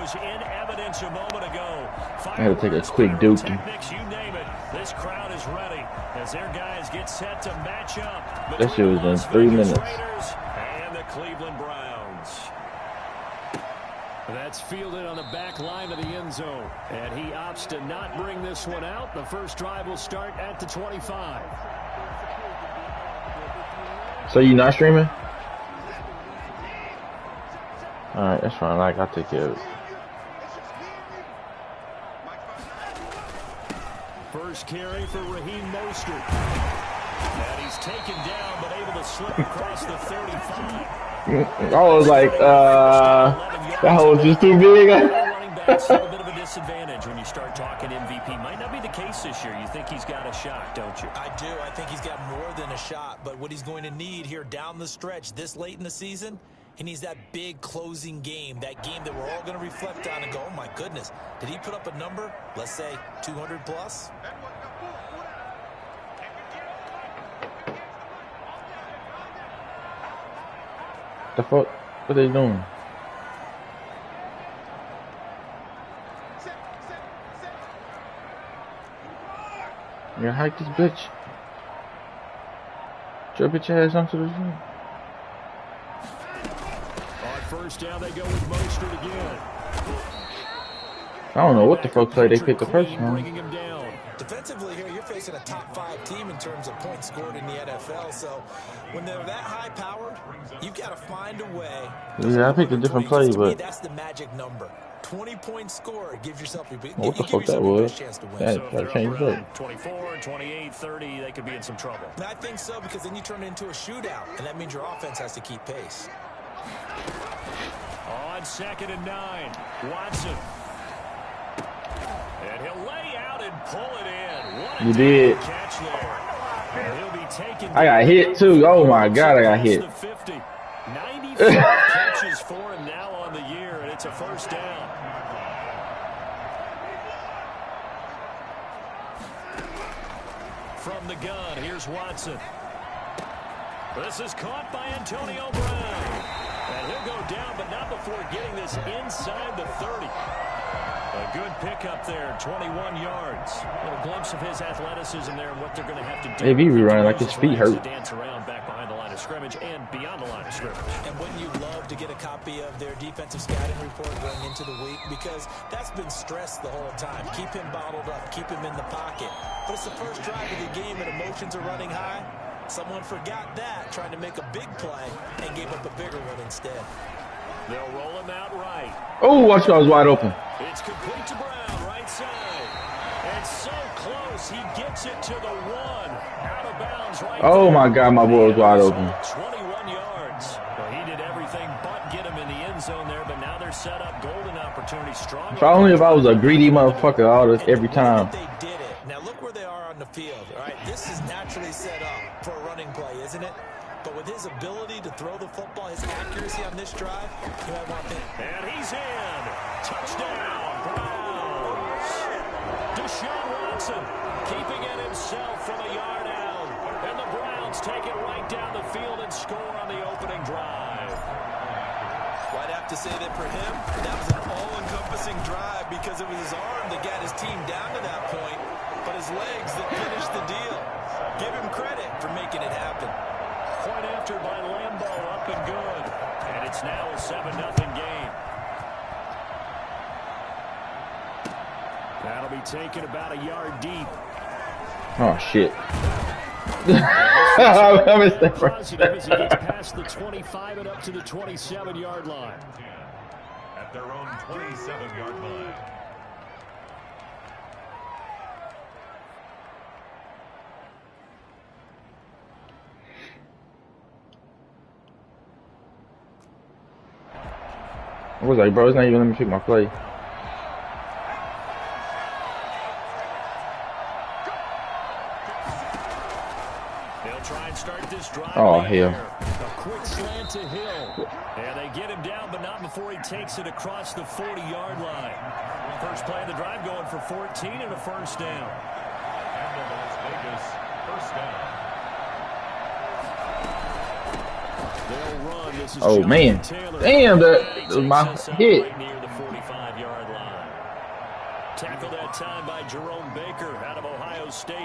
was in evidence a moment ago. I had to take a quick dookie. Techniques, you name it. This crowd is ready as their guys get set to match up. That shit was in 3 minutes. Raiders and the Cleveland Browns. That's fielded on the back line of the end zone. And he opts to not bring this one out. The first drive will start at the 25. So you not streaming? Alright, that's fine. I'll take care of it. First carry for Raheem Mostert. And he's taken down, but able to slip across the 35. I was like, that hole was just too big. Running backs have a bit of a disadvantage when you start talking MVP. Might not be the case this year. You think he's got a shot, don't you? I do. I think he's got more than a shot. But what he's going to need here down the stretch this late in the season, he needs that big closing game, that game that we're all going to reflect on and go, oh, my goodness, did he put up a number, let's say 200 plus? The fuck? What are they doing? Yeah, hike this bitch. Your bitch ass onto the field. On first down, they go with Mostert again. I don't know what the fuck play they picked the first one. Defensively here, you're facing a top 5 team in terms of points scored in the NFL. So when they're that high powered, you've got to find a way. Yeah, I picked a different play, but that's the magic number. 20 points scored gives yourself what the fuck that was? Chance to win. That changed up. 24, 28, 30, they could be in some trouble. And I think so, because then you turn it into a shootout, and that means your offense has to keep pace. On 2nd and 9, Watson. And he'll lay out and pull it in. What a you did. Catch there. And he'll be taken I got hit too. Oh my god, I got hit. 95 catches for him now on the year, and it's a first down. From the gun, here's Watson. This is caught by Antonio Brown. And he'll go down, but not before getting this inside the 30. A good pickup there, 21 yards. A little glimpse of his athleticism there and what they're going to have to do. Hey, he be running like his feet hurt. Dance around back behind the line of scrimmage and beyond the line of scrimmage. And wouldn't you love to get a copy of their defensive scouting report going into the week? Because that's been stressed the whole time. Keep him bottled up, keep him in the pocket. But it's the first drive of the game and emotions are running high. Someone forgot that, trying to make a big play, and gave up a bigger one instead. They'll roll him out right. Oh, watch I was wide open. It's complete to Brown, right side. And so close, he gets it to the 1. Out of bounds right Oh there. my god, my boy was wide open. 21 yards. Well, he did everything but get him in the end zone there, but now they're set up. Golden opportunity, strong. If I was a greedy motherfucker all this every time. They did it. Now look where they are on the field. All right, this is naturally set up for a running play, isn't it? But with his ability to throw the football, his accuracy on this drive, you might want that. And he's in. Touchdown, Browns. Deshaun Watson keeping it himself from a yard out. And the Browns take it right down the field and score on the opening drive. Well, I'd have to say that for him, that was an all-encompassing drive because it was his arm that got his team down to that point, but his legs that finished the deal. Give him credit for making it happen. Point after by Lambeau, up and good. And it's now a 7-0 game. That'll be taken about a yard deep. Oh shit. I missed that Positive as he gets past the 25 and up to the 27-yard line. At their own 27-yard line. I was like, bro, it's not even letting me pick my play. They'll try and start this drive. Oh, hell. A quick slant to Hill. And they get him down, but not before he takes it across the 40-yard line. First play of the drive going for 14 and a first down. And the Las Vegas first down. They'll run. This is Oh, man. Damn, that was my hit. Right near the 45-yard Tackled that time by Jerome Baker out of Ohio State.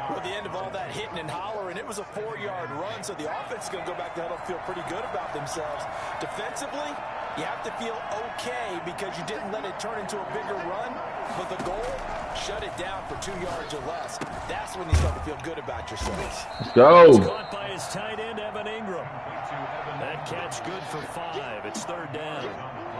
Well, at the end of all that hitting and hollering, it was a 4-yard run, so the offense is going to go back to huddle and feel pretty good about themselves. Defensively, you have to feel okay because you didn't let it turn into a bigger run, but the goal, shut it down for 2 yards or less. That's when you start to feel good about yourselves. Let's go. Caught by his tight end, Evan Ingram. That catch good for 5. It's 3rd down.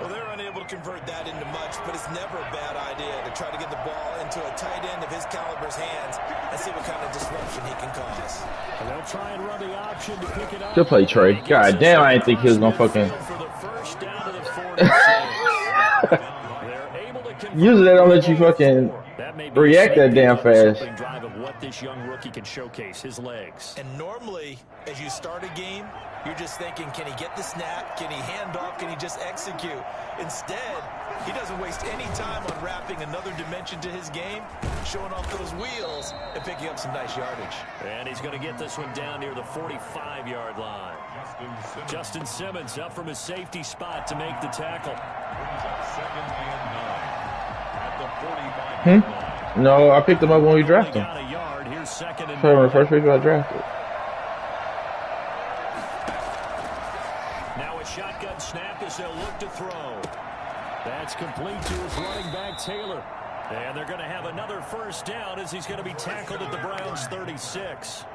Well, they're unable to convert that into much, but it's never a bad idea to try to get the ball into a tight end of his caliber's hands and see what kind of disruption he can cause. And they'll try and run the option to pick it up. Good play, Trey. God damn, I didn't think he was gonna fucking. For the first down to the 46. They're able to convert. Usually they don't let you fucking react that damn fast. Drive of what this young rookie can showcase, his legs. And normally, as you start a game, you're just thinking, can he get the snap? Can he hand off? Can he just execute? Instead, he doesn't waste any time on wrapping another dimension to his game, showing off those wheels, and picking up some nice yardage. And he's going to get this one down near the 45-yard line. Justin Simmons up from his safety spot to make the tackle. No, I picked him up when we drafted him. Got a yard. Here's 2nd and Probably the first pick I drafted. Now a shotgun snap as they'll look to throw. That's complete to his running back, Taylor. And they're going to have another first down as he's going to be tackled at the Browns' 36.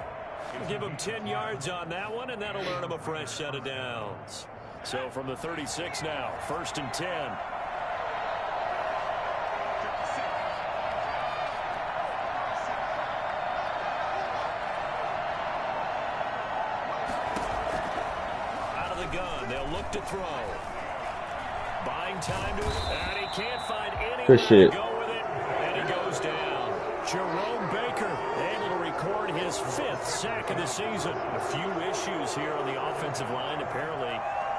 Give him 10 yards on that one, and that'll earn him a fresh set of downs. So from the 36 now, 1st and 10. Out of the gun, they'll look to throw. Buying time to it, and he can't find any Good shit. to go with it, and he goes down. Jerome Baker able to record his 5th sack of the season. A few issues here on the offensive line. Apparently,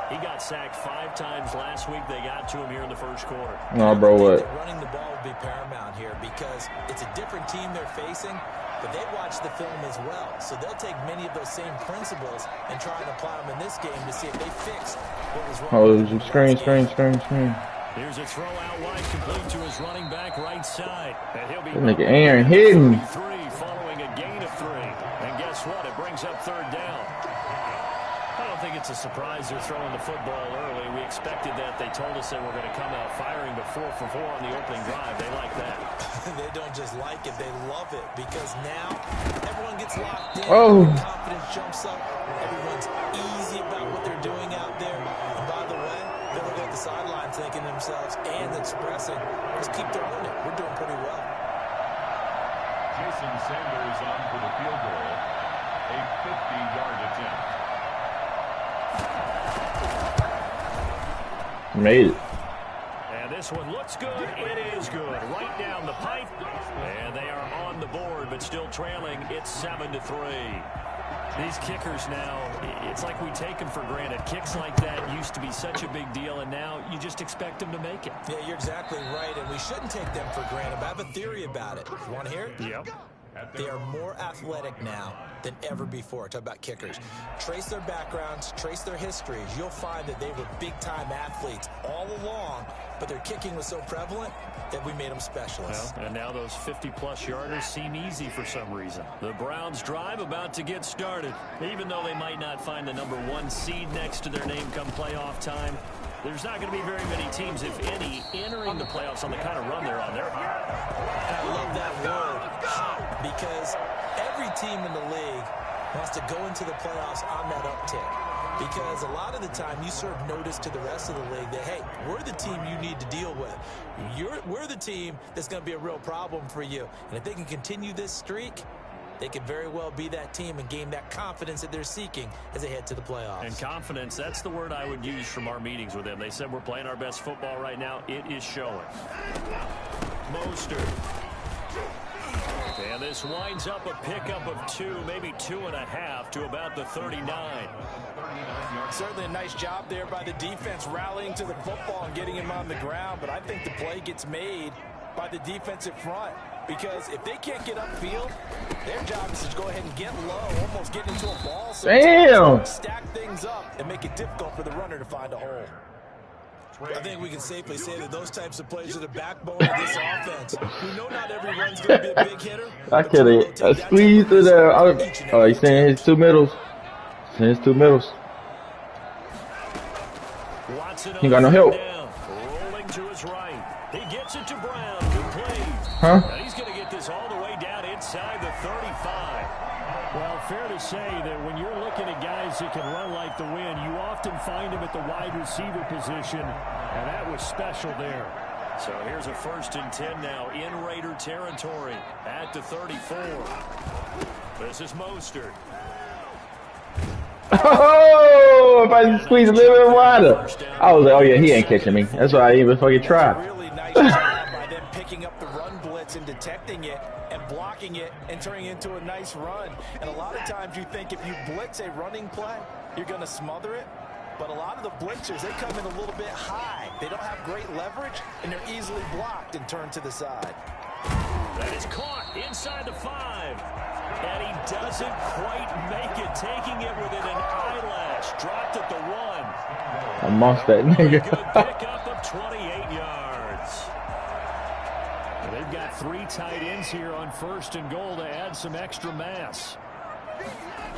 he got sacked 5 times last week. They got to him here in the first quarter. No, bro, what? Running the ball would be paramount here because it's a different team they're facing, but they watch the film as well. So they'll take many of those same principles and try and apply them in this game to see if they fixed what was wrong. Oh, screen. Here's a throw out wide, complete to his running back right side. And he'll be That nigga Aaron hidden. 3 following a gain of 3. And guess what? It brings up 3rd down. I don't think it's a surprise they're throwing the football early. We expected that. They told us they were going to come out firing, but 4 for 4 on the opening drive. They like that. They don't just like it, they love it because now everyone gets locked in. Oh. Confidence jumps up. Everyone's easy about what they're doing out there. And by the way, they're looking at the sideline thinking to themselves and expressing, just keep throwing it. We're doing pretty well. Jason Sanders on for the field goal. A 50-yard attempt. Made it. And this one looks good. It is good. Right down the pipe. And they are on the board, but still trailing. It's 7-3. These kickers now, it's like we take them for granted. Kicks like that used to be such a big deal, and now you just expect them to make it. Yeah, you're exactly right, and we shouldn't take them for granted. But I have a theory about it. You want to hear it? Yep. They are more athletic now than ever before. Talk about kickers. Trace their backgrounds, trace their histories. You'll find that they were big-time athletes all along, but their kicking was so prevalent that we made them specialists. Well, and now those 50-plus yarders seem easy for some reason. The Browns drive about to get started. Even though they might not find the number 1 seed next to their name come playoff time, there's not going to be very many teams, if any, entering the playoffs on the kind of run they're on. They're hot. And I love that word, hot, because every team in the league wants to go into the playoffs on that uptick. Because a lot of the time you serve notice to the rest of the league that, hey, we're the team you need to deal with. We're the team that's going to be a real problem for you. And if they can continue this streak, they could very well be that team and gain that confidence that they're seeking as they head to the playoffs. And confidence, that's the word I would use from our meetings with them. They said we're playing our best football right now. It is showing. Mostert. And this winds up a pickup of 2, maybe 2.5 to about the 39. Certainly a nice job there by the defense rallying to the football and getting him on the ground, but I think the play gets made by the defensive front. Because if they can't get upfield, their job is to go ahead and get low, almost get into a ball. So damn! stack things up and make it difficult for the runner to find a hole. I think we can safely say that those types of plays are the backbone of this offense. We know not every run's going to be a big hitter. I could have squeezed it there. Oh, he's saying his two middles. His two middles. He got no help. Rolling to his right. He gets it to Brown. Good play. Huh? And he's going to get this all the way down inside the 35. Well, fair to say that when you're looking at guys that can run like the wind, you often find them at the wide receiver position, and that was special there. So here's a 1st and 10 now in Raider territory at the 34. This is Mostert. Oh, if I squeeze a little bit wider. I was like, oh yeah, he ain't catching me. That's why I even fucking tried. Really nice job by them picking up the run blitz and detecting it and blocking it and turning it into a nice run. And a lot of times you think if you blitz a running play, you're going to smother it. But a lot of the blitzers, they come in a little bit high. They don't have great leverage, and they're easily blocked and turned to the side. That is caught inside the 5. And he doesn't quite make it, taking it within an eyelash. Dropped at the 1. I mossed that nigga. Good pickup of 28 yards. Well, they've got 3 tight ends here on 1st and goal to add some extra mass.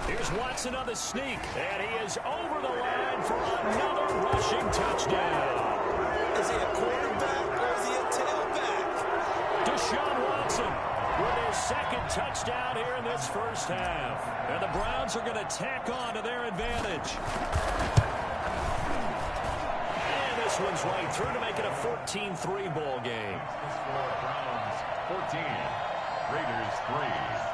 Here's Watson on the sneak, and he is over the line for another rushing touchdown. Is he a quarterback or is he a tailback? Deshaun Watson with his 2nd touchdown here in this 1st half. And the Browns are going to tack on to their advantage. And this one's right through to make it a 14-3 ball game. Browns 14, Raiders 3.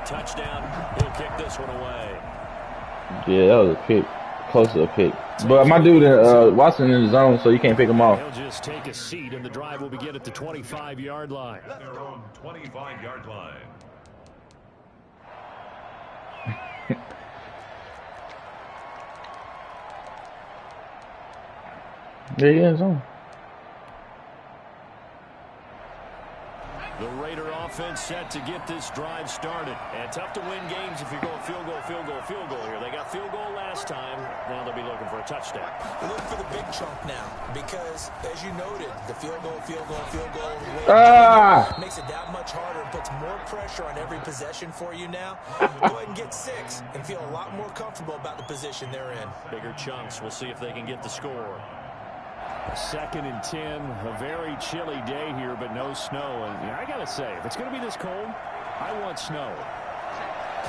Touchdown. He'll kick this one away. Yeah, that was a pick. Close to a pick. But my dude, Watson in the zone, so you can't pick him off. He'll just take a seat, and the drive will begin at the 25-yard line. Their own 25-yard line. There he is zone. The Raider offense set to get this drive started. And tough to win games if you're going field goal, field goal, field goal here. They got field goal last time. Now they'll be looking for a touchdown. We're looking for the big chunk now because, as you noted, the field goal makes it that much harder and puts more pressure on every possession for you now. Go ahead and get 6 and feel a lot more comfortable about the position they're in. Bigger chunks. We'll see if they can get the score. 2nd and 10, a very chilly day here, but no snow. And I gotta say, if it's gonna be this cold, I want snow.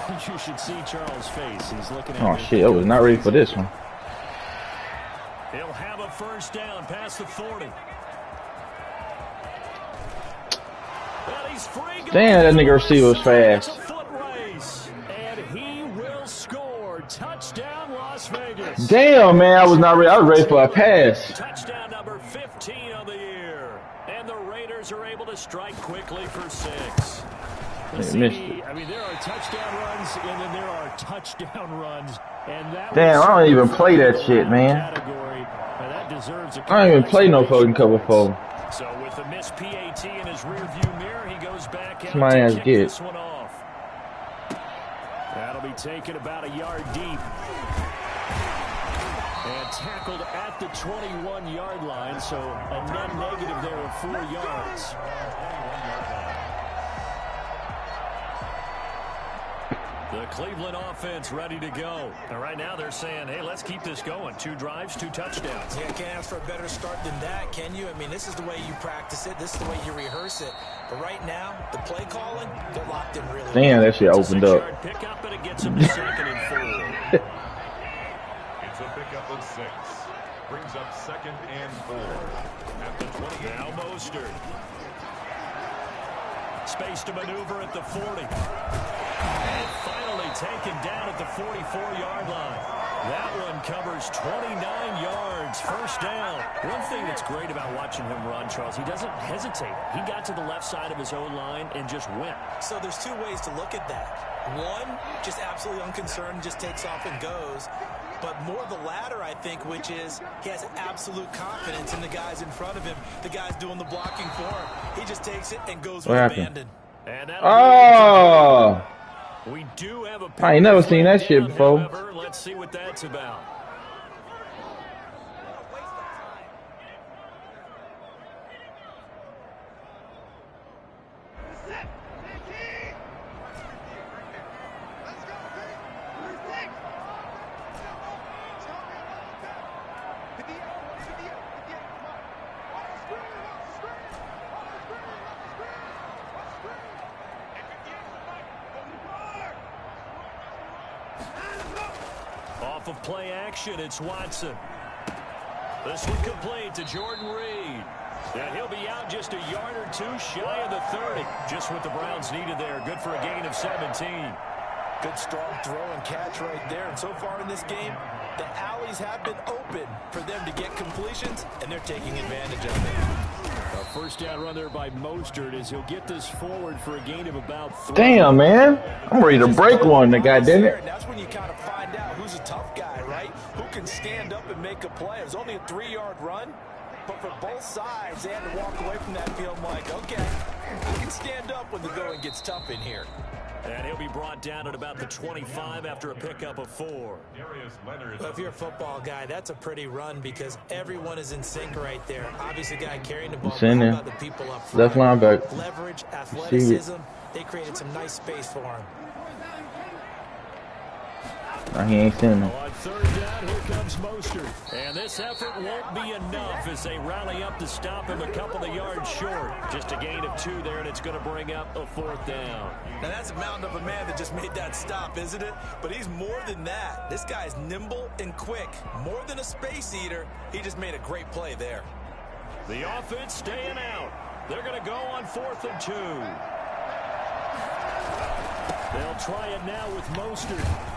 You should see Charles' face. He's looking at Oh shit, I was not ready for this one. He'll have a 1st down past the 40. Well, he's free. Damn, that nigga receiver was fast. It's a foot race, and he will score. Touchdown, Las Vegas. Damn, man, I was not ready. I was ready for a pass. Touchdown number 15 of the year. And the Raiders are able to strike quickly for 6. See, I mean, there are touchdown runs, and then there are touchdown runs. And that damn, I don't even play that shit, man. That deserves a I don't even play no fucking cover 4. So with the missed PAT in his rearview mirror, he goes back out my ass to kick get. this one off. That'll be taken about a yard deep. And tackled at the 21-yard line, so a net negative there of 4 yards. The Cleveland offense ready to go. And right now they're saying, hey, let's keep this going. 2 drives, 2 touchdowns. Yeah, can't ask for a better start than that, can you? I mean, this is the way you practice it. This is the way you rehearse it. But right now, the play calling, they're locked in really Damn, that shit opened up. Pick up, and it gets him to 2nd and 4. It's a pickup of 6. Brings up 2nd and 4. At the 20. Now Mostert. Space to maneuver at the 40. And finally taken down at the 44-yard line. That one covers 29 yards. 1st down. One thing that's great about watching him run, Charles, he doesn't hesitate. He got to the left side of his own line and just went. So there's 2 ways to look at that. One, just absolutely unconcerned, just takes off and goes. but more the latter, I think, which is he has absolute confidence in the guys in front of him, the guys doing the blocking for him. He just takes it and goes with abandon. And Oh! we do have a I ain't never seen that shit before. However, let's see what that's about. Off of play action, it's Watson. This one complete to Jordan Reed. And he'll be out just a yard or two shy of the 30. Just what the Browns needed there. Good for a gain of 17. Good strong throw and catch right there. And so far in this game, the alleys have been open for them to get completions, and they're taking advantage of it. A first down run there by Mostert as he'll get this forward for a gain of about 3. Damn, man. I'm ready to break one. The guy didn't it. That's when you kind of find out who's a tough guy, right? Who can stand up and make a play. It was only a 3-yard run, but for both sides, they had to walk away from that field like, okay, I can stand up when the going gets tough in here. And he'll be brought down at about the 25 after a pickup of 4. Well, if you're a football guy, that's a pretty run because everyone is in sync right there. Obviously, the guy carrying the ball, in there. about the people up front. Left linebacker. Leverage, athleticism, they created some nice space for him. Nah, he ain't seen him. On third down, here comes Mostert. And this effort won't be enough as they rally up to stop him a couple of yards short. Just a gain of 2 there, and it's going to bring up a 4th down. Now, that's a mountain of a man that just made that stop, isn't it? But he's more than that. This guy's nimble and quick. More than a space eater, he just made a great play there. The offense staying out. They're going to go on 4th and 2. They'll try it now with Mostert.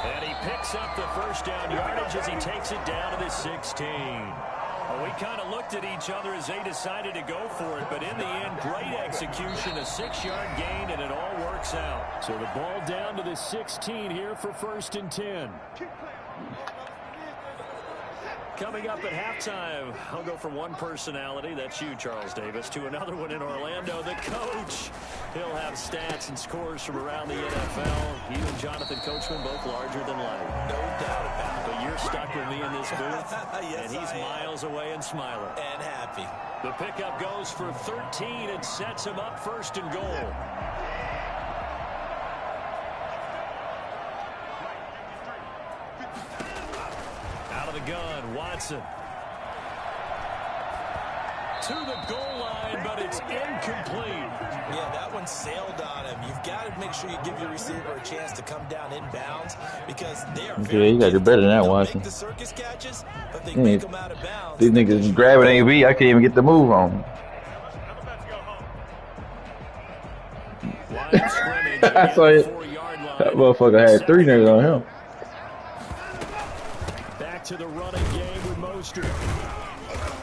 And he picks up the first down yardage as he takes it down to the 16. Well, we kind of looked at each other as they decided to go for it, but in the end, great execution, a 6-yard gain, and it all works out. So the ball down to the 16 here for 1st and 10. Coming up at halftime, I'll go from one personality, that's you, Charles Davis, to another one in Orlando, the coach. He'll have stats and scores from around the NFL. He and Jonathan Coachman both larger than life. No doubt about it. But you're stuck with me in this booth, Yes, and he's miles away and smiling. And happy. The pickup goes for 13 and sets him up 1st and goal. Out of the gun, Watson. To the goal line, but it's incomplete. Yeah, that one sailed on him. You've got to make sure you give your receiver a chance to come down inbounds because they are Yeah, you got to do better than that, Watson. make the circus catches, but they make them out of bounds. These niggas grabbing AB. I can't even get the move on. I saw it. That motherfucker had 3 niggas on him. Back to the running game with Mostert.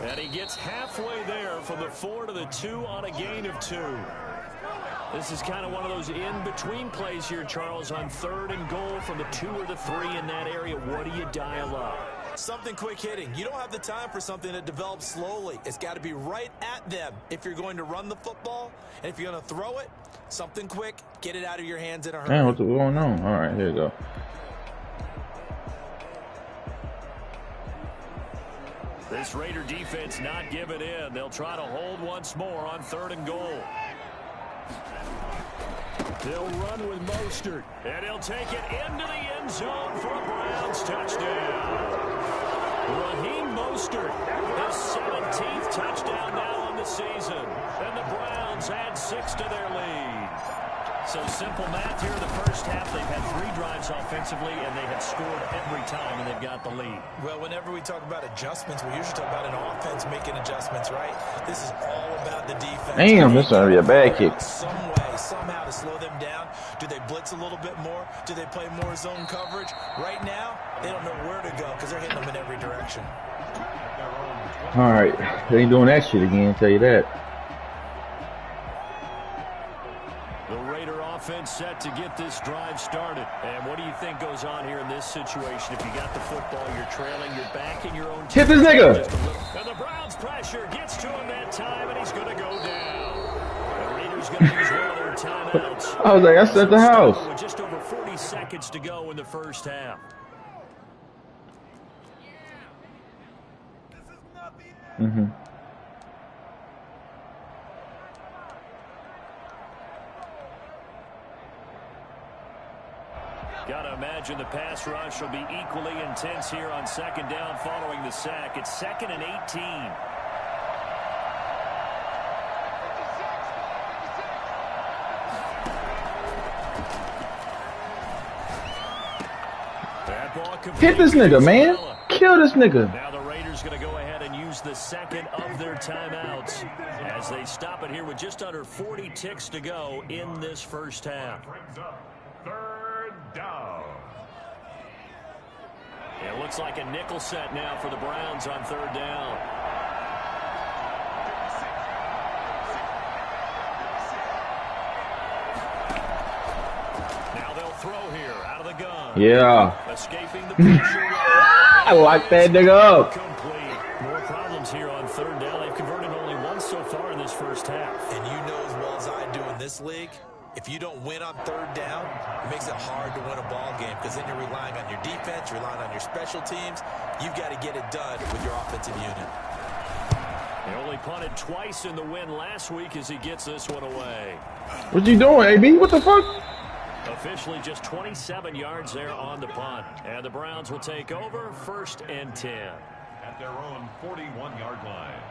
And he gets halfway there from the 4 to the 2 on a gain of 2. This is kind of one of those in-between plays here, Charles, on 3rd and goal from the 2 or the 3 in that area. What do you dial up? Something quick hitting. You don't have the time for something that develops slowly. It's got to be right at them if you're going to run the football. And if you're going to throw it, something quick, get it out of your hands in a hurry. Man, what's going on? All right, here you go. This Raider defense not giving in. They'll try to hold once more on 3rd and goal. They'll run with Mostert, and he'll take it into the end zone for a Browns touchdown. Raheem Mostert, his 17th touchdown now on the season, and the Browns add 6 to their lead. So simple math here in the first half. They've had 3 drives offensively, and they have scored every time, and they've got the lead. Well, whenever we talk about adjustments, we usually talk about an offense making adjustments, right? This is all about the defense. Damn, this is going to be a bad kick. Some way, somehow to slow them down. Do they blitz a little bit more? Do they play more zone coverage? Right now, they don't know where to go because they're hitting them in every direction. All right, they ain't doing that shit again, tell you that. offense set to get this drive started. And what do you think goes on here in this situation? If you got the football, you're trailing, you're back in your own team. Hit this nigga. And the Browns pressure gets to him that time, and he's going to go down. The Raiders going to use one of their timeouts. I was like, I set the house. With just over 40 seconds to go in the first half. Mm-hmm. Got to imagine the pass rush will be equally intense here on second down following the sack. It's 2nd and 18. That ball Hit this nigga, man. Kill this nigga. Now the Raiders going to go ahead and use the second of their timeouts as they stop it here with just under 40 ticks to go in this first half. Brings up 3rd down. It looks like a nickel set now for the Browns on 3rd down. Now they'll throw here out of the gun. Yeah. Escaping the pressure. I like that nigga up. Complete. More problems here on 3rd down. They've converted only once so far in this first half. And you know as well as I do in this league, if you don't win on 3rd down, it makes it hard to win a ball game because then you're relying on your defense, you're relying on your special teams. You've got to get it done with your offensive unit. He only punted twice in the win last week as he gets this one away. What you doing, AB? What the fuck? Officially just 27 yards there on the punt. And the Browns will take over 1st and 10. At their own 41-yard line.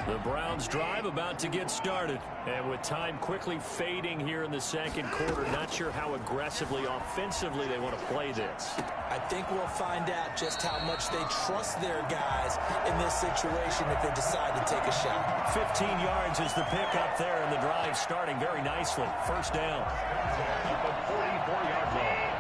The Browns drive about to get started. And with time quickly fading here in the second quarter, not sure how aggressively, offensively they want to play this. I think we'll find out just how much they trust their guys in this situation if they decide to take a shot. 15 yards is the pickup there, and the drive starting very nicely. 1st down. At the 44-yard line.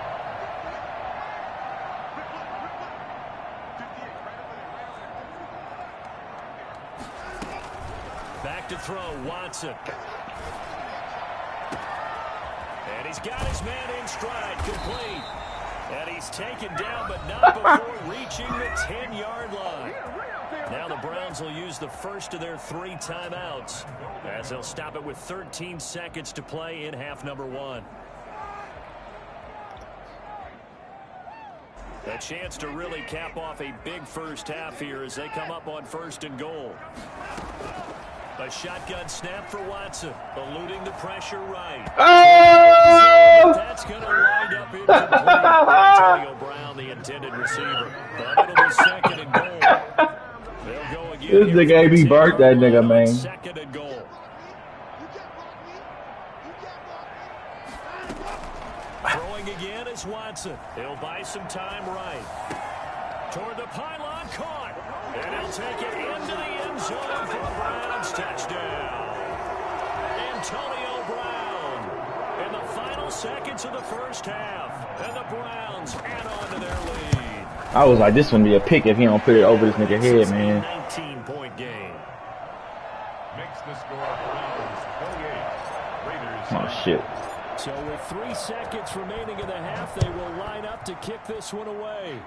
Back to throw, Watson. And he's got his man in stride, complete. And he's taken down, but not before reaching the 10-yard line. Now the Browns will use the first of their 3 timeouts as they'll stop it with 13 seconds to play in half number 1. A chance to really cap off a big first half here as they come up on 1st and goal. A shotgun snap for Watson, eluding the pressure right. Oh! That's going to wind up incomplete. Antonio Brown, the intended receiver. But it'll be 2nd and goal. They'll go again. This nigga AB burnt that nigga, man. 2nd and goal. Throwing again is Watson. He'll buy some time right. Toward the pylon, caught. And he'll take it into the end zone for a Browns touchdown. Antonio Brown in the final seconds of the first half. And the Browns add on to their lead. I was like, this one be a pick if he don't put it over this nigga head, man. 19-point game. Makes the score Browns 28. Raiders. Oh, shit. So with 3 seconds remaining in the half, they will line up to kick this one away.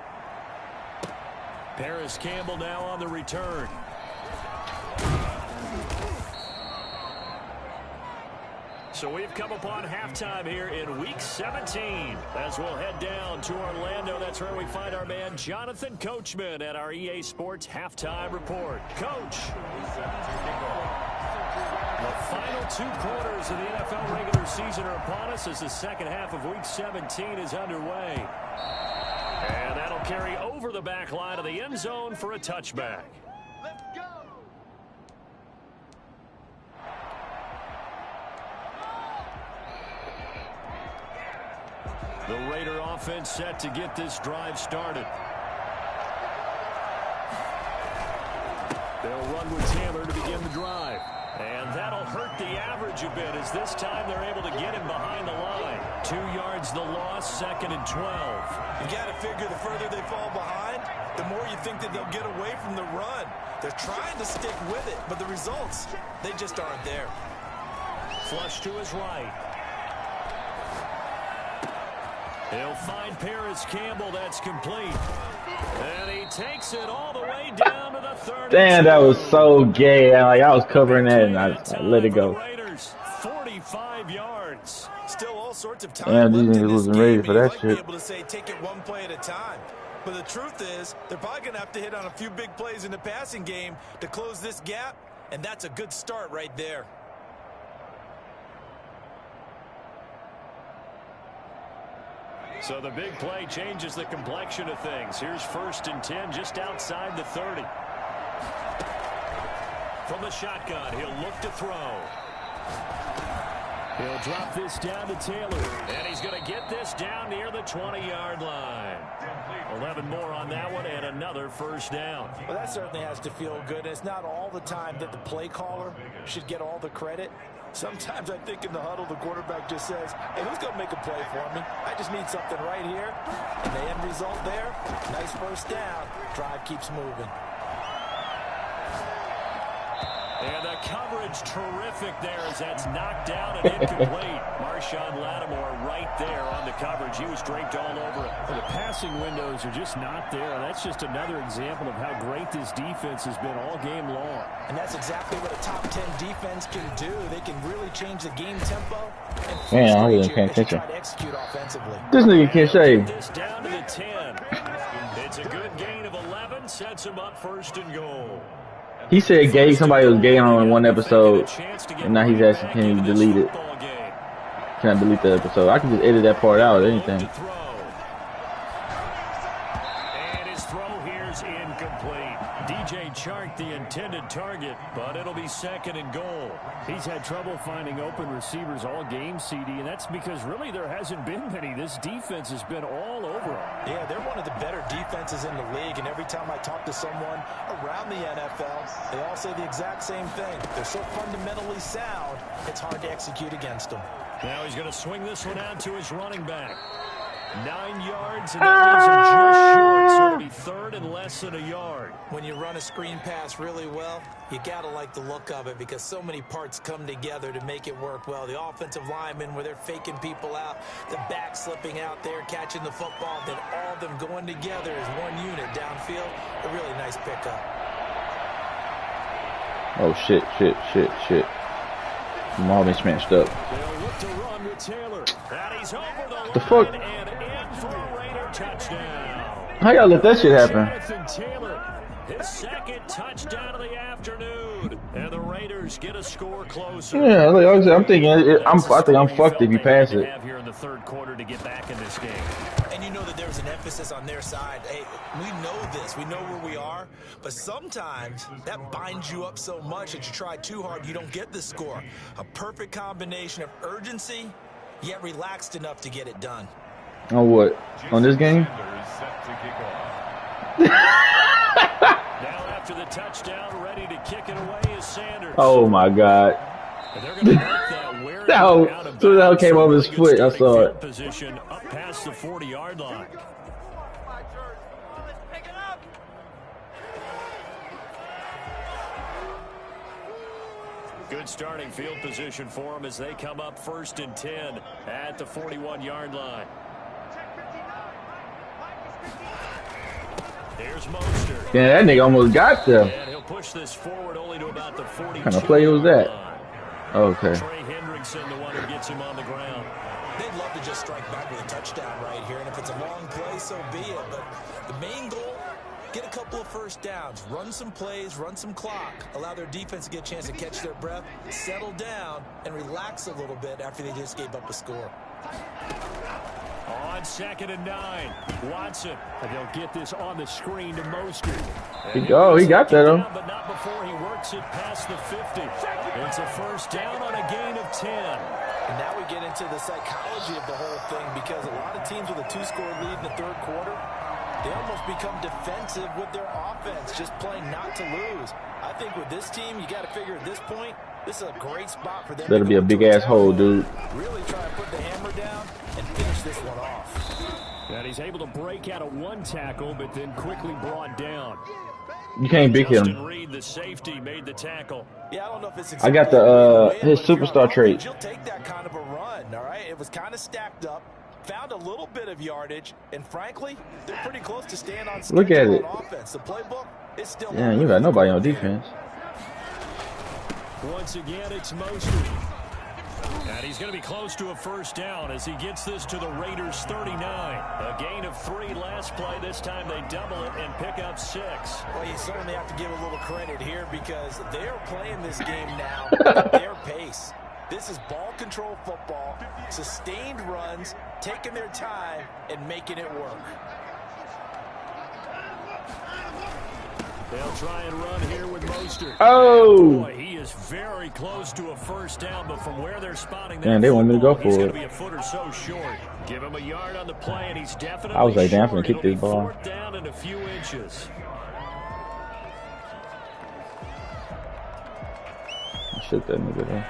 Paris Campbell now on the return. So we've come upon halftime here in Week 17. As we'll head down to Orlando, that's where we find our man Jonathan Coachman at our EA Sports Halftime Report. Coach. The final 2 quarters of the NFL regular season are upon us as the second half of Week 17 is underway. And that'll carry over the back line of the end zone for a touchback. Let's go. The Raider offense set to get this drive started. They'll run with Taylor to begin the drive. And that'll hurt the average a bit as this time they're able to get him behind the line. 2 yards the loss, 2nd and 12. You got to figure the further they fall behind, the more you think that they'll get away from the run. They're trying to stick with it, but the results, they just aren't there. Flush to his right. He'll find Paris Campbell. That's complete. And he takes it all the way down to the 30. Damn, that was so gay. Like, I was covering that and I let it go. 45 yards. Still all sorts of Damn, time these left in niggas this wasn't game, ready and for you that might shit. be able to say take it one play at a time. But the truth is, they're probably going to have to hit on a few big plays in the passing game to close this gap, and that's a good start right there. So the big play changes the complexion of things. Here's 1st and 10 just outside the 30. From the shotgun, he'll look to throw. He'll drop this down to Taylor. And he's going to get this down near the 20-yard line. 11 more on that one and another 1st down. Well, that certainly has to feel good. It's not all the time that the play caller should get all the credit. Sometimes I think in the huddle, the quarterback just says, hey, who's going to make a play for me? I just need something right here. And the end result there, nice 1st down. Drive keeps moving. And the coverage terrific there as that's knocked down and incomplete. Marshawn Lattimore right there on the coverage. He was draped all over it. Well, the passing windows are just not there. That's just another example of how great this defense has been all game long. And that's exactly what a top 10 defense can do. They can really change the game tempo. Man, I wasn't paying attention. Try to execute offensively. This nigga can't shave. This down to the 10. It's a good gain of 11. Sets him up 1st and goal. He said gay. Somebody was gay on one episode, and now he's asking, can you delete it? Can I delete the episode? I can just edit that part out or anything. And his throw here's incomplete. DJ Chark, the intended target, but it'll be 2nd and goal. He's had trouble finding open receivers all game, CD, and that's because really there hasn't been many. This defense has been all over them. Yeah, they're one of the better defenses in the league, and every time I talk to someone around the NFL, they all say the exact same thing. They're so fundamentally sound, it's hard to execute against them. Now he's going to swing this one out to his running back. 9 yards, and that leaves him just short, so it'll be 3rd and less than a yard. When you run a screen pass really well, you got to like the look of it because so many parts come together to make it work well. The offensive linemen, where they're faking people out, the back slipping out there, catching the football, then all of them going together as one unit downfield. A really nice pickup. Oh, shit. I'm all mismatched up. They'll look to run with Taylor. And he's over The fuck? and in for a Raider touchdown. How y'all let that shit happen? Jonathan Taylor, his 2nd touchdown of the afternoon. And the Raiders get a score closer. Yeah, like I said, I'm thinking, I think I'm fucked if you pass it. Have here in the 3rd quarter to get back in this game. And you know that there's an emphasis on their side. Hey, we know this. We know where we are. But sometimes that binds you up so much that you try too hard, you don't get the score. A perfect combination of urgency, yet relaxed enough to get it done. On what? On this game? Now after the touchdown, ready to kick it away is Sanders. Oh my God. And they're going to mark that where No, out of so that bounds. came over his Really foot. good I saw starting it. Position up past the 40-yard line. Good starting field position for them as they come up 1st and 10 at the 41-yard line. Here's Mostert. Yeah, that nigga almost got there. And he'll push this forward only to about the 42. What kind of play was that? Okay. Trey Hendrickson, the one who gets him on the ground. They'd love to just strike back with a touchdown right here, and if it's a long play, so be it. But the main goal, get a couple of 1st downs, run some plays, run some clock, allow their defense to get a chance to catch their breath, settle down, and relax a little bit after they just gave up a score. On 2nd and 9, Watson. And they'll get this on the screen to Mostert. He got that, though. But not before he works it past the 50. It's a 1st down on a gain of 10. And now we get into the psychology of the whole thing because a lot of teams with a 2-score lead in the 3rd quarter, they almost become defensive with their offense, just playing not to lose. I think with this team, you got to figure at this point, this is a great spot for them. Better be a big ass hole, dude. Really try to put the hammer down and finish this one off. And he's able to break out of one tackle, but then quickly brought down. You can't big hit Justin him. Reed, the safety, made the tackle. Yeah, I don't know if it's I got exactly the win, his but if you're superstar on trait. offense, you'll take that kind of a run, all right? It was kind of stacked up, found a little bit of yardage, and frankly, they're pretty close to staying on schedule. Look at it. On offense. The playbook is still. Yeah, you got nobody on defense. Once again, it's Mostert. And he's going to be close to a first down as he gets this to the Raiders 39. A gain of 3 last play. This time they double it and pick up 6. Well, you certainly have to give a little credit here because they're playing this game now at their pace. This is ball control football, sustained runs, taking their time, and making it work. They'll try and run here with Mostert. Oh! Boy, he is very close to a first down, but from where they're spotting that Man, they want me to go he's for going it. to be a foot or so short. Give him a yard on the play, and he's definitely I was like, damn, I'm short. finna kick It'll be this ball. 4th down and a few inches. Shoot that nigga though.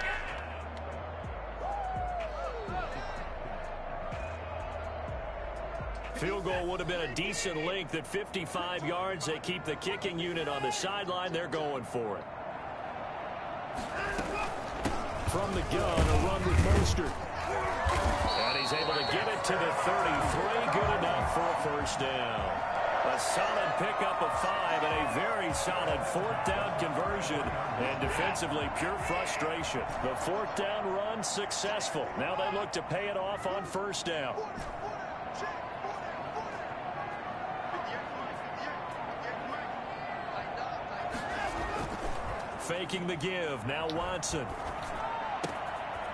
Field goal would have been a decent length at 55 yards. They keep the kicking unit on the sideline. They're going for it. From the gun, a run with Mostert. And he's able to get it to the 33. Good enough for a first down. A solid pickup of 5 and a very solid 4th down conversion. And defensively, pure frustration. The 4th down run successful. Now they look to pay it off on first down. Faking the give. Now Watson.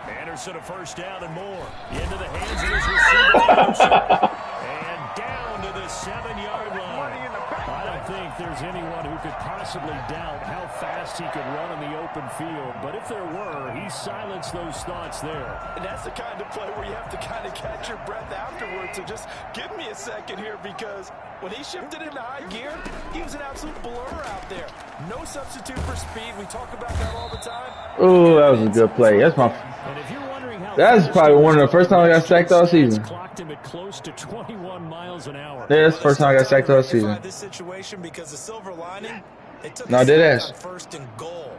Anderson a first down and more. Into the hands of his receiver, Anderson. And down to the 7-yard line. I don't think there's anyone who could possibly doubt how fast he could run in the open field. But if there were, he silenced those thoughts there. And that's the kind of play where you have to kind of catch your breath afterwards. So just give me a second here because when he shifted into high gear, he was an absolute blur out there. No substitute for speed. We talk about that all the time. Oh, that was a good play. That's my. And if you're wondering how That's probably one of the first times I got sacked all season. Clocked him at close to 21 miles an hour. Yeah, that's the first time I got sacked all season. This situation because the silver lining, it took No, dead ass. first and goal.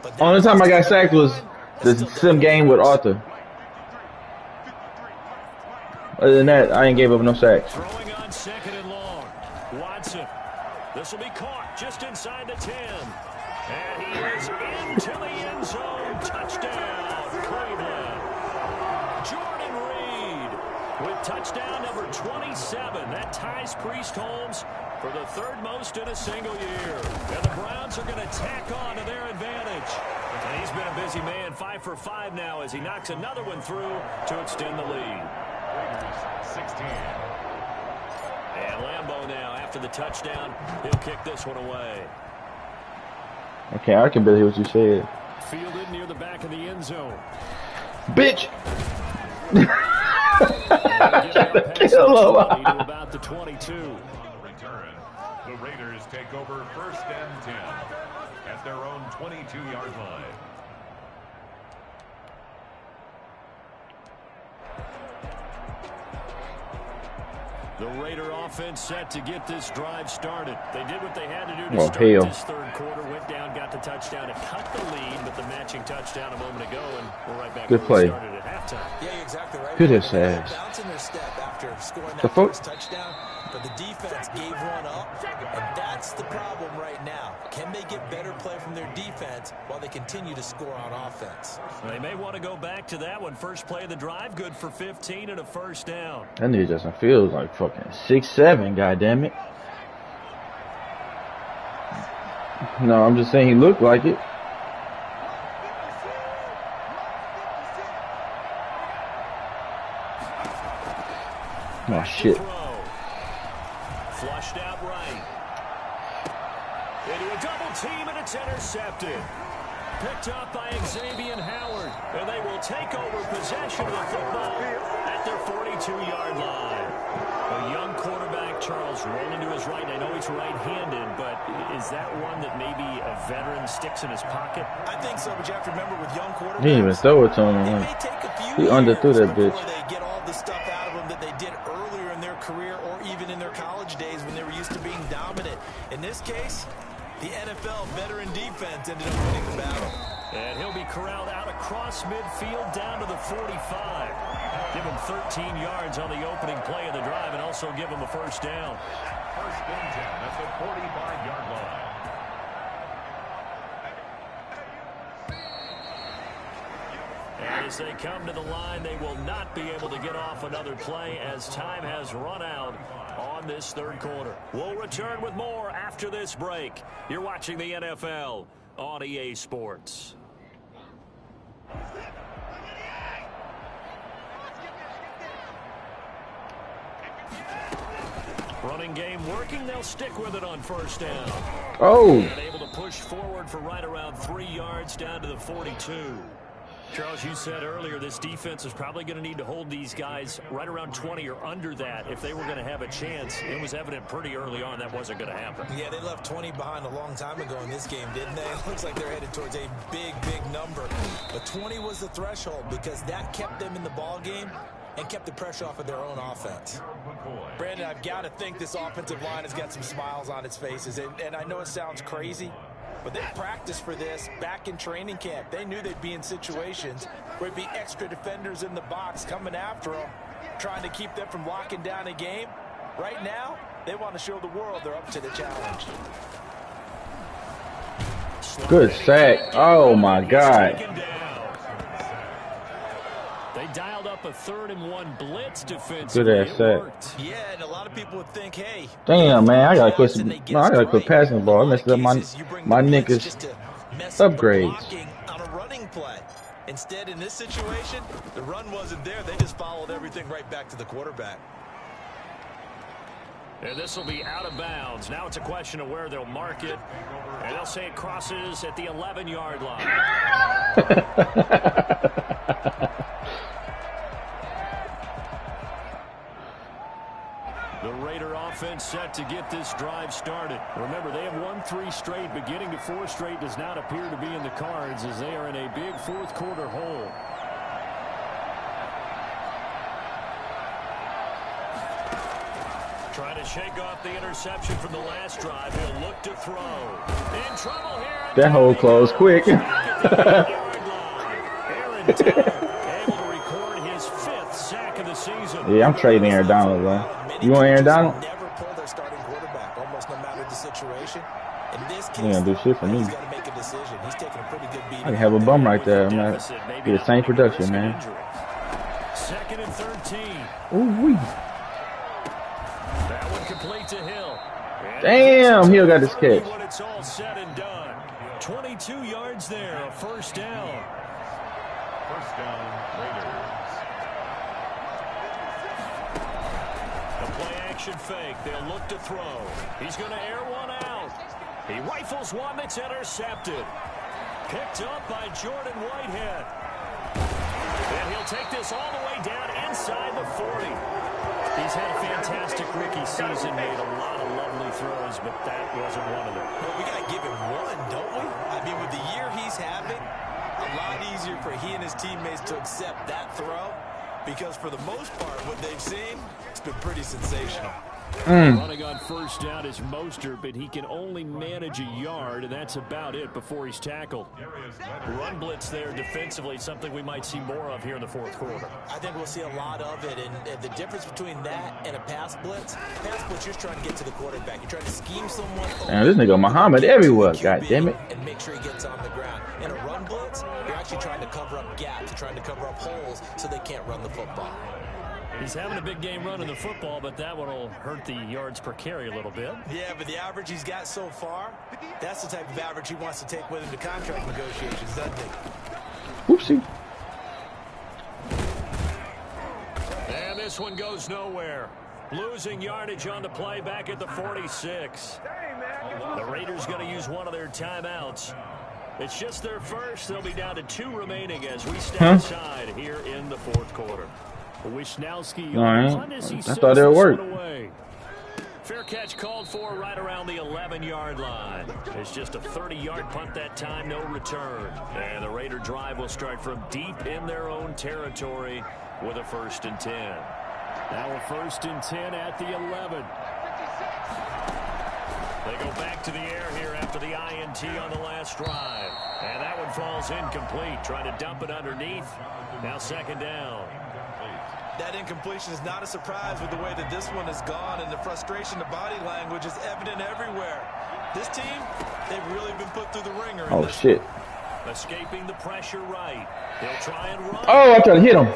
But Only time I got sacked was the sim game with Arthur. Other than that, I ain't gave up no sacks. Throwing on 2nd and long. Watson. This will be caught just inside the 10. And he is into the end zone. Touchdown, Cleveland. Jordan Reed with touchdown number 27. That ties Priest Holmes for the 3rd most in a single year. And the Browns are going to tack on to their advantage. And he's been a busy man, 5 for 5 now as he knocks another one through to extend the lead. Raiders 16. And Lambeau now, after the touchdown, he'll kick this one away. Okay, I can barely hear what you said. Fielded near the back of the end zone. Bitch! Kill him. About the 22. On the return, the Raiders take over 1st and 10 at their own 22-yard line. The Raider offense set to get this drive started. They did what they had to do to start this 3rd quarter. Went down, got the touchdown, and cut the lead, but the matching touchdown a moment ago, and we're right back. Good play. Started at halftime. Yeah, you're exactly right. Hit his ass. Bouncing their step after scoring The that fuck? first touchdown, but the defense gave one up, and that's the problem right now. Can they get better play from their defense while they continue to score on offense? They may want to go back to that one. First play of the drive, good for 15 and a first down. That nigga Justin Fields like fucking 6'7", goddammit. No, I'm just saying he looked like it. Oh shit. Flushed out right. Into a double team and it's intercepted. Picked up by Xavier Howard. And they will take over possession of the football at their 42-yard line. A young quarterback, Charles, rolling to his right. I know he's right-handed, but is that one that maybe a veteran sticks in his pocket? I think so, but you have to remember with young quarterbacks, He didn't even throw it to it him. may take a few He underthrew years that bitch. before they get all the stuff out of them that they did earlier in their career or even in their college days when they were used to being dominant. In this case, The NFL veteran defense ended up winning the battle. And he'll be corralled out across midfield down to the 45. Give him 13 yards on the opening play of the drive and also give him a first down. First and 10 at the 45-yard line. And as they come to the line, they will not be able to get off another play as time has run out on this third quarter. We'll return with more after this break. You're watching the NFL on EA Sports. Running game working. They'll stick with it on first down. Oh. And able to push forward for right around 3 yards down to the 42. Charles, you said earlier this defense is probably going to need to hold these guys right around 20 or under that if they were going to have a chance. It was evident pretty early on that wasn't going to happen. Yeah, they left 20 behind a long time ago in this game, didn't they? It looks like they're headed towards a big, big number. But 20 was the threshold because that kept them in the ball game and kept the pressure off of their own offense. Brandon, I've got to think this offensive line has got some smiles on its faces. And I know it sounds crazy, but they practiced for this back in training camp. They knew they'd be in situations where there'd be extra defenders in the box coming after them, trying to keep them from locking down a game. Right now, they want to show the world they're up to the challenge. Good sack. Oh, my God. They dialed up a 3rd-and-1 blitz defense. Good ass sack. Yeah, and a lot of people would think, hey, damn, man, I gotta quit some. No, I gotta quit passing the ball. I messed up my niggas upgrades. On a running play. Instead, in this situation, the run wasn't there. They just followed everything right back to the quarterback. And this will be out of bounds. Now it's a question of where they'll mark it. And they'll say it crosses at the 11-yard line. The Raider offense set to get this drive started. Remember, they have won 3 straight, but getting to 4 straight does not appear to be in the cards as they are in a big fourth quarter hole. Trying to shake off the interception from the last drive. He'll look to throw. In trouble here. That hole closed quick. Aaron Donald able to record his 5th sack of the season. Yeah, I'm trading Aaron Donald, though. You want Aaron Donald? Never pull their starting quarterback, almost no matter the situation. In this case, He ain't gonna do shit for me. he's got to make a decision. He's taking a pretty good beat. I can have a bum right there. I'm not get the same production, man. 2nd and 13. Ooh wee. That one complete to Hill. Damn, Hill got this catch. When it's all said and done, 22 yards there, a first down. First down, Raiders. The play action fake. They'll look to throw. He's going to air one out. He rifles one that's intercepted. Picked up by Jordan Whitehead. And he'll take this all the way down inside the 40. He's had a fantastic rookie season, made a lot of lovely throws, but that wasn't one of them. Well, we got to give him one, don't we? I mean, with the year he's having, a lot easier for he and his teammates to accept that throw because for the most part, what they've seen, it's been pretty sensational. Running on first down is Mostert, but he can only manage a yard, and that's about it before he's tackled. Run blitz there defensively, something we might see more of here in the fourth quarter. I think we'll see a lot of it, and the difference between that and a pass blitz, you're trying to get to the quarterback. You're trying to scheme someone. Man, this nigga Muhammad everywhere, god damn it. And make sure he gets on the ground. In a run blitz, you're actually trying to cover up gaps. You're trying to cover up holes so they can't run the football. He's having a big game running the football, but that one will hurt the yards per carry a little bit. Yeah, but the average he's got so far, that's the type of average he wants to take with him to contract negotiations, doesn't he? Whoopsie. And this one goes nowhere. Losing yardage on the play back at the 46. The Raiders going to use one of their timeouts. It's just their first. They'll be down to 2 remaining as we step aside here in the fourth quarter. Wisnowski, I thought it would work. Fair catch called for right around the 11-yard line. It's just a 30-yard punt that time, no return. And the Raider drive will start from deep in their own territory with a 1st and 10. Now a 1st and 10 at the 11. They go back to the air here after the INT on the last drive. And that one falls incomplete. Trying to dump it underneath. Now second down. That incompletion is not a surprise with the way that this one has gone, and the frustration, the body language is evident everywhere. This team, they've really been put through the ringer. Oh, shit. Escaping the pressure right. He'll try and run. Oh, I tried to hit him.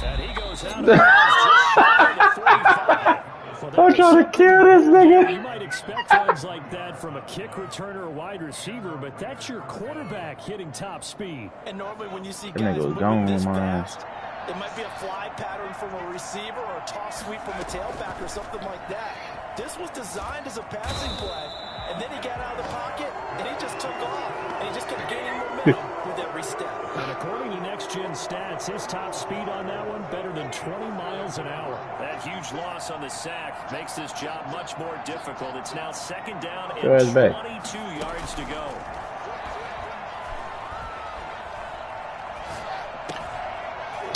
And he goes out of bounds just shy of the 45. I'm trying to kill this nigga. You might expect runs like that from a kick returner or wide receiver, but that's your quarterback hitting top speed. And normally when you see That guys nigga was moving gone, this man. fast, it might be a fly pattern from a receiver or a toss sweep from a tailback or something like that. This was designed as a passing play, and then he got out of the pocket, and he just took off, and he just kept gaining momentum with every step. And according to Next Gen Stats, his top speed on that one better than 20 miles an hour. That huge loss on the sack makes this job much more difficult. It's now second down and Go ahead, 22 yards to go.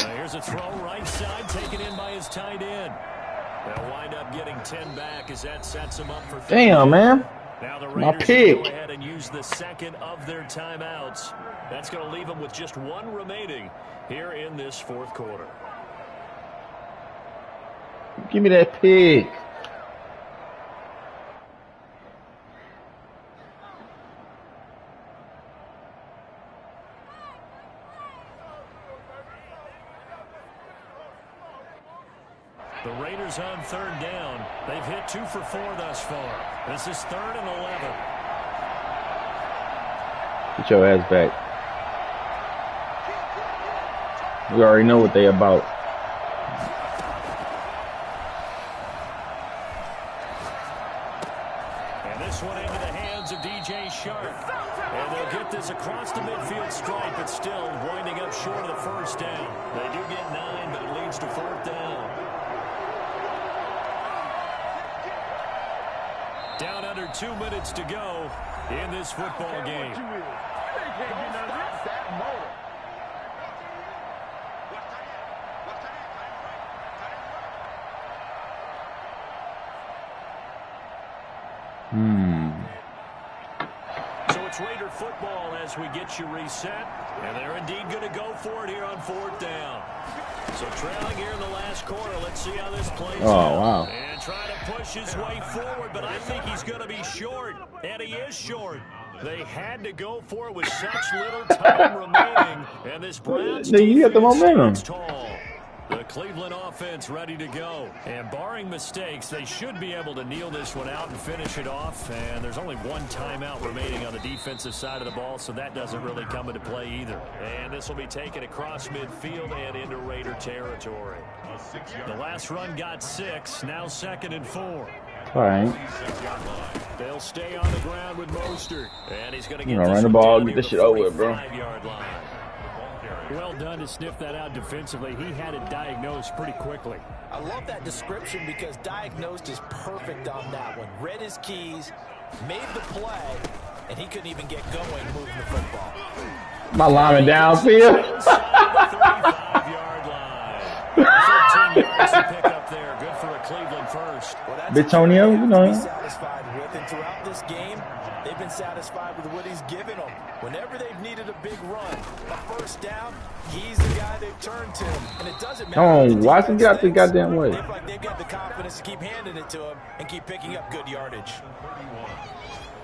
Now here's a throw right side taken in by his tight end. They'll wind up getting 10 back as that sets him up for 30. Damn, man. Now the My Raiders pick. will go ahead and use the second of their timeouts. That's going to leave them with just one remaining here in this fourth quarter. Give me that pick. The Raiders on third down. They've hit 2 for 4 thus far. This is 3rd and 11. Get your ass back. We already know what they about. And this one into the hands of DJ Sharp. And they'll get this across the midfield stripe, but still winding up short of the first down. They do get 9, but it leads to 4th down. Down under 2 minutes to go in this football game. So it's Raider football as we get you reset. And they're indeed going to go for it here on 4th down. So trailing here in the last quarter. Let's see how this plays out. Wow. And try to push his way forward, but I think he's going to be short. And he is short. They had to go for it with such little time remaining. And this Browns You got the momentum. stands tall. The Cleveland offense ready to go. And barring mistakes, they should be able to kneel this one out and finish it off. And there's only one timeout remaining on the defensive side of the ball, so that doesn't really come into play either. And this will be taken across midfield and into Raider territory. The last run got 6, now 2nd and 4. All right. They'll stay on the ground with Mostert. And he's going to get Run this the one ball, down get near this the shit over with, bro. 45-yard line. Well done to sniff that out defensively. He had it diagnosed pretty quickly. I love that description because diagnosed is perfect on that one. Read his keys, made the play, and he couldn't even get going moving the football. My lineman downfield. 35-yard line. 13 yards to pick up there. Good for a Cleveland first. Well, that's Bitonio, you know. be satisfied with, and throughout this game, they've been satisfied with what he's given them. Whenever they've needed a big run, a first down, he's the guy they've turned to. And it doesn't matter. Come on, what the Watson, defense get out the thinks. goddamn way. They've got the confidence to keep handing it to him and keep picking up good yardage.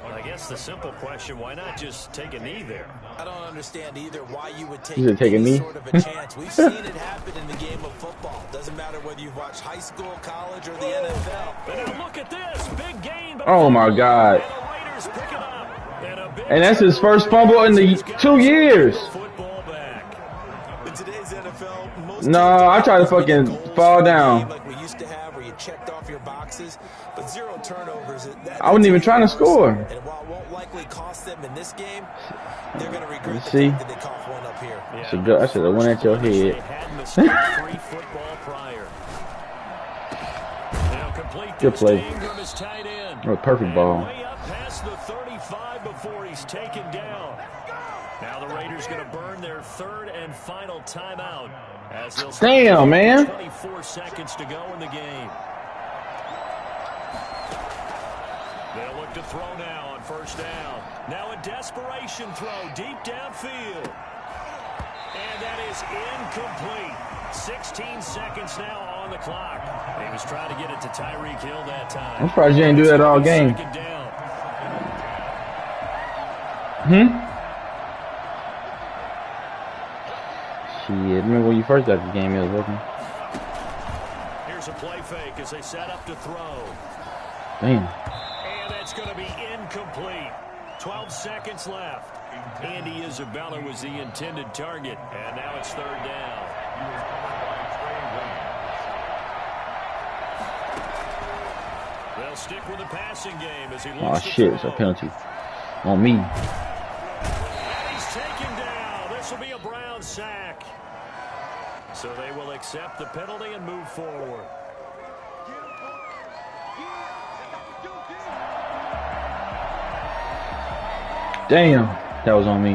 Well, I guess the simple question, why not just take a knee there? I don't understand either why you would take You should take a any knee. sort of a chance. We've seen it happen in the game of football. Doesn't matter whether you've watched high school, college, or the NFL. And now look at this. Big gain. Oh, my God. And the Raiders pick it up. And that's his first fumble in the 2 years. Football back. In today's NFL, most No, I try to fucking fall down. like we used to have, where you checked off your boxes, but 0 turnovers. I wasn't even trying to score. And while it won't likely cost them in this game, they're going to regret the See? fact that they coughed one up here. I should have went at your They head. had mistake-free football prior. Now complete Good this play. to Ingram is tight end. Oh, perfect ball. Way up past the 35 before he's taken down. Now the Raiders going to burn their 3rd and final timeout as they'll Damn, man. 24 seconds to go in the game. to throw now on first down. Now a desperation throw deep downfield. And that is incomplete. 16 seconds now on the clock. He was trying to get it to Tyreek Hill that time. I'm surprised you didn't do that all game. Shit, remember when you first got this game, it was working. Here's a play fake as they set up to throw. Damn. And that's going to be incomplete. 12 seconds left. Andy Isabella was the intended target, and now it's third down. They'll stick with the passing game as he looks Oh shit, it's a penalty on me. And he's taken down. This will be a Brown sack. So they will accept the penalty and move forward. Damn, that was on me.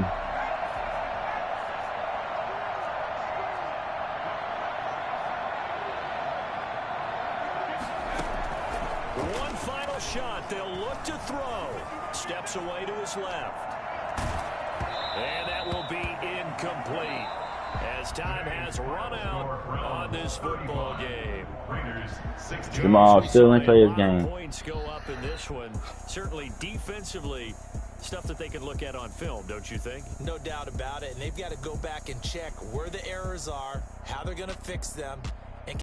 One final shot. They'll look to throw. Steps away to his left. And that will be incomplete as time has run out on this football game. Jamal still in play his game. Points go up in this one. Certainly defensively, stuff that they can look at on film, don't you think? No doubt about it. And they've got to go back and check where the errors are, how they're going to fix them,